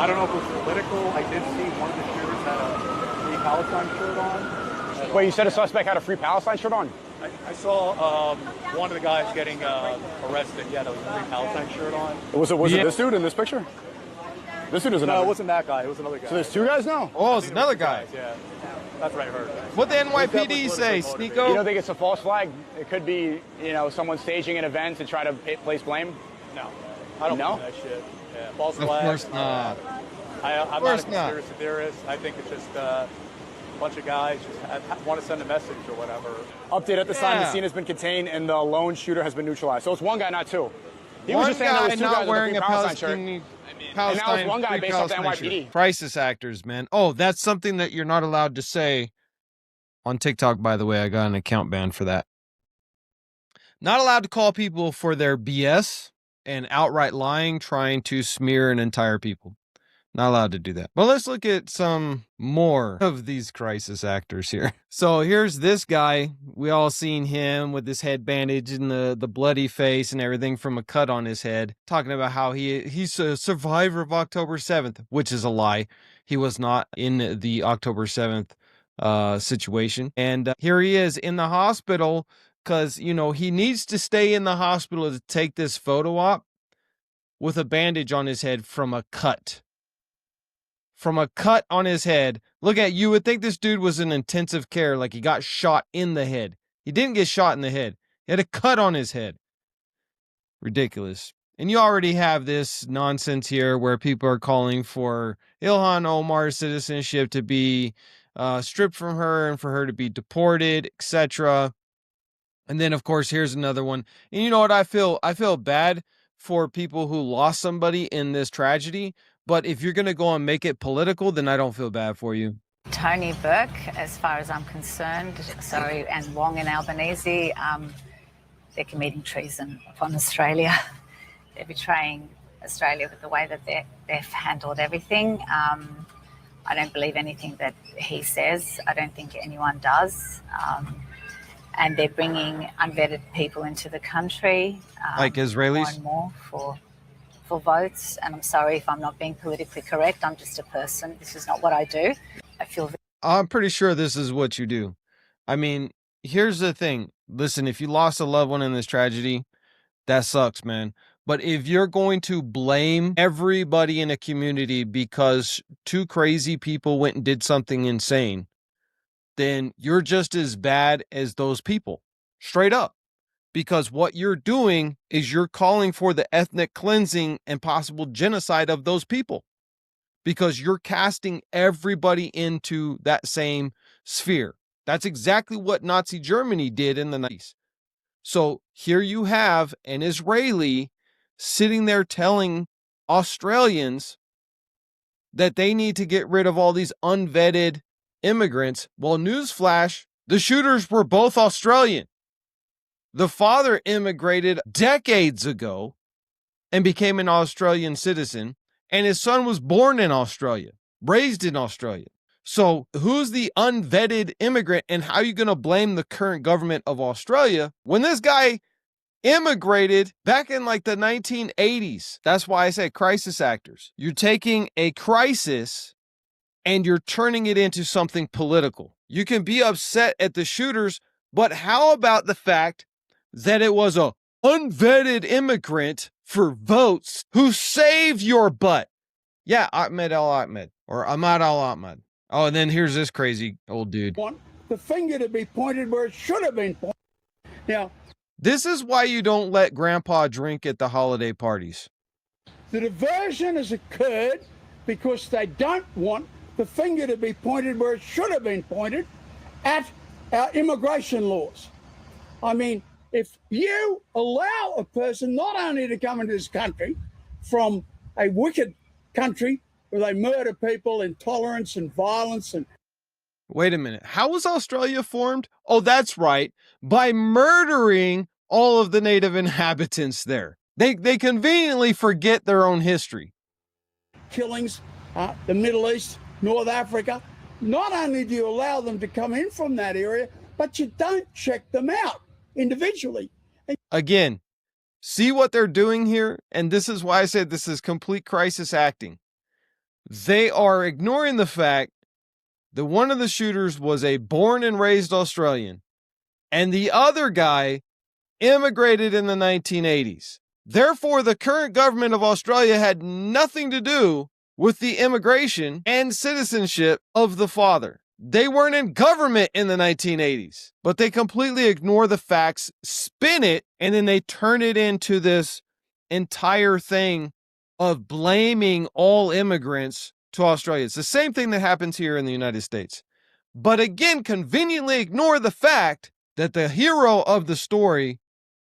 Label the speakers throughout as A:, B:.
A: I don't know if it was political. I did see one of the shooters had a Free Palestine shirt on.
B: Wait, you said a suspect had a Free Palestine shirt on?
A: I saw one of the guys getting arrested. He had a Free Palestine shirt on.
B: Was it this dude in this picture? This dude is another.
A: No, it wasn't that guy. It was another guy.
B: So there's two guys now?
C: Oh, it's another guy.
A: Yeah, that's what I heard.
C: What the NYPD say, Sneako?
B: You don't think it's a false flag? It could be, someone staging an event to try to place blame?
A: No. I don't believe that shit. Yeah, false flag.
C: Of course not.
A: I'm not a conspiracy theorist. I think it's just a bunch of guys just want to send a message or whatever.
B: Update at this time, the scene has been contained and the lone shooter has been neutralized. So it's one guy, not two. He was just saying there was two guys
C: wearing
B: with a Palestine shirt.
C: And
B: now it's one guy based off the NYPD.
C: Crisis actors, man. Oh, that's something that you're not allowed to say on TikTok, by the way. I got an account ban for that. Not allowed to call people for their BS and outright lying, trying to smear an entire people. Not allowed to do that. But let's look at some more of these crisis actors here. So here's this guy. We all seen him with his head bandaged and the bloody face and everything from a cut on his head, talking about how he's a survivor of October 7th, which is a lie. He was not in the October 7th situation. And here he is in the hospital because, he needs to stay in the hospital to take this photo op with a bandage on his head from a cut. From a cut on his head. Look at, you would think this dude was in intensive care, like he got shot in the head. He didn't get shot in the head. He had a cut on his head. Ridiculous. And you already have this nonsense here where people are calling for Ilhan Omar's citizenship to be stripped from her and for her to be deported, etc. And then, of course, here's another one. And you know what? I feel bad for people who lost somebody in this tragedy. But if you're going to go and make it political, then I don't feel bad for you.
D: Tony Burke, as far as I'm concerned, and Wong and Albanese, they're committing treason upon Australia. They're betraying Australia with the way that they've handled everything. I don't believe anything that he says. I don't think anyone does. And they're bringing unvetted people into the country.
C: Like Israelis?
D: More and more for votes, and I'm sorry if I'm not being politically correct. I'm just a person. This is not what I do.
C: I'm pretty sure this is what you do. I mean, here's the thing. Listen, if you lost a loved one in this tragedy, that sucks, man. But if you're going to blame everybody in a community because two crazy people went and did something insane, then you're just as bad as those people. Straight up. Because what you're doing is you're calling for the ethnic cleansing and possible genocide of those people. Because you're casting everybody into that same sphere. That's exactly what Nazi Germany did in the 90s. So here you have an Israeli sitting there telling Australians that they need to get rid of all these unvetted immigrants. Well, newsflash, the shooters were both Australian. The father immigrated decades ago and became an Australian citizen, and his son was born in Australia, raised in Australia. So who's the unvetted immigrant, and how are you going to blame the current government of Australia when this guy immigrated back in like the 1980s? That's why I say crisis actors. You're taking a crisis and you're turning it into something political. You can be upset at the shooters, but how about the fact that it was a unvetted immigrant for votes who saved your butt? Yeah, Ahmed Al-Ahmed, or Ahmad Al-Ahmed. Oh, and then here's this crazy old dude.
E: Want the finger to be pointed where it should have been pointed. Now,
C: this is why you don't let grandpa drink at the holiday parties.
E: The diversion has occurred because they don't want the finger to be pointed where it should have been pointed at our immigration laws. I mean, if you allow a person not only to come into this country from a wicked country where they murder people, intolerance and violence and...
C: Wait a minute. How was Australia formed? Oh, that's right. By murdering all of the native inhabitants there. They conveniently forget their own history.
E: Killings, the Middle East, North Africa. Not only do you allow them to come in from that area, but you don't check them out individually.
C: Again, see what they're doing here? And this is why I said this is complete crisis acting. They are ignoring the fact that one of the shooters was a born and raised Australian, and the other guy immigrated in the 1980s. Therefore, the current government of Australia had nothing to do with the immigration and citizenship of the father. They weren't in government in the 1980s, but they completely ignore the facts, spin it, and then they turn it into this entire thing of blaming all immigrants to Australia. It's the same thing that happens here in the United States. But again, conveniently ignore the fact that the hero of the story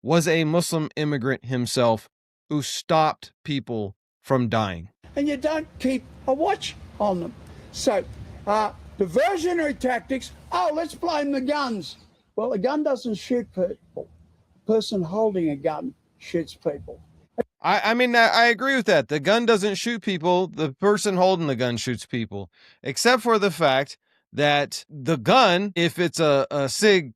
C: was a Muslim immigrant himself who stopped people from dying.
E: And you don't keep a watch on them. So, diversionary tactics, oh, let's blame the guns. Well, a gun doesn't shoot people. The person holding a gun shoots people.
C: I mean, I agree with that. The gun doesn't shoot people. The person holding the gun shoots people, except for the fact that the gun, if it's a SIG,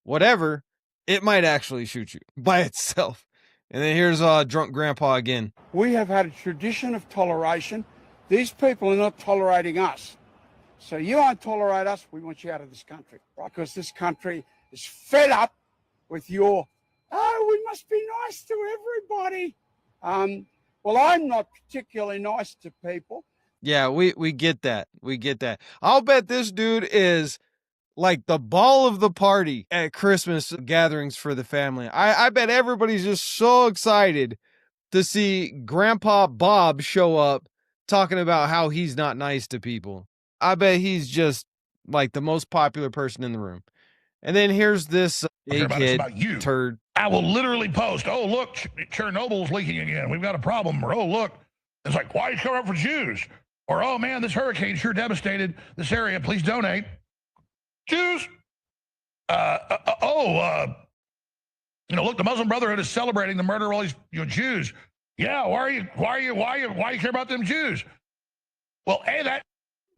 C: whatever, it might actually shoot you by itself. And then here's drunk grandpa again.
E: We have had a tradition of toleration. These people are not tolerating us. So you won't tolerate us, we want you out of this country. Right? Because this country is fed up with your, oh, we must be nice to everybody. Well, I'm not particularly nice to people.
C: Yeah, we get that. We get that. I'll bet this dude is like the ball of the party at Christmas gatherings for the family. I bet everybody's just so excited to see Grandpa Bob show up talking about how he's not nice to people. I bet he's just like the most popular person in the room. And then here's this egghead turd.
F: I will literally post, oh, look, Chernobyl's leaking again. We've got a problem. Or, oh, look. It's like, why are you coming up for Jews? Or, oh, man, this hurricane sure devastated this area. Please donate. Jews. Look, the Muslim Brotherhood is celebrating the murder of all these Jews. Yeah, why you care about them Jews? Well, hey,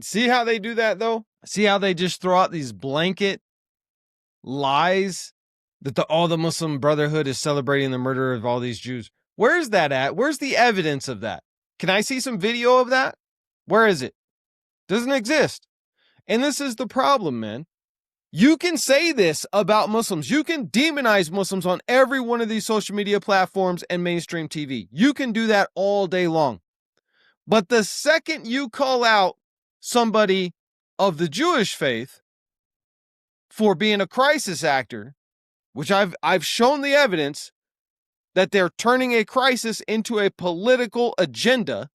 C: See how they do that, though? See how they just throw out these blanket lies that the Muslim Brotherhood is celebrating the murder of all these Jews? Where's that at? Where's the evidence of that? Can I see some video of that? Where is it? Doesn't exist. And this is the problem, man. You can say this about Muslims. You can demonize Muslims on every one of these social media platforms and mainstream TV. You can do that all day long. But the second you call out somebody of the Jewish faith for being a crisis actor, which I've shown the evidence that they're turning a crisis into a political agenda,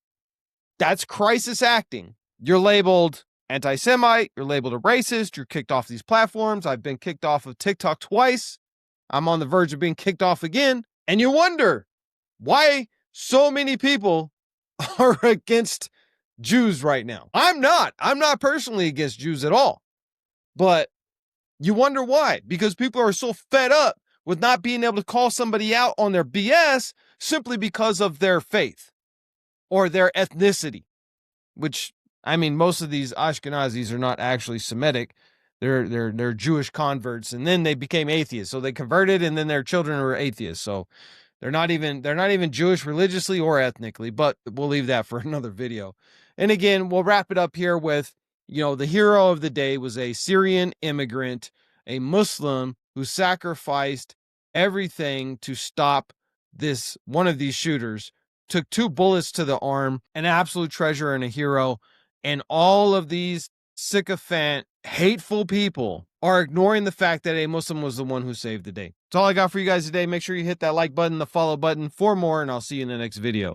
C: that's crisis acting. You're labeled anti-Semite, you're labeled a racist, you're kicked off these platforms. I've been kicked off of TikTok twice. I'm on the verge of being kicked off again. And you wonder why so many people are against Jews right now. I'm not personally against Jews at all. But you wonder why? Because people are so fed up with not being able to call somebody out on their BS simply because of their faith or their ethnicity, which, I mean, most of these Ashkenazis are not actually Semitic. They're Jewish converts, and then they became atheists. So they converted, and then their children were atheists. So they're not even Jewish religiously or ethnically, but we'll leave that for another video. And again, we'll wrap it up here with, the hero of the day was a Syrian immigrant, a Muslim who sacrificed everything to stop one of these shooters, took 2 bullets to the arm, an absolute treasure and a hero. And all of these sycophant, hateful people are ignoring the fact that a Muslim was the one who saved the day. That's all I got for you guys today. Make sure you hit that like button, the follow button for more, and I'll see you in the next video.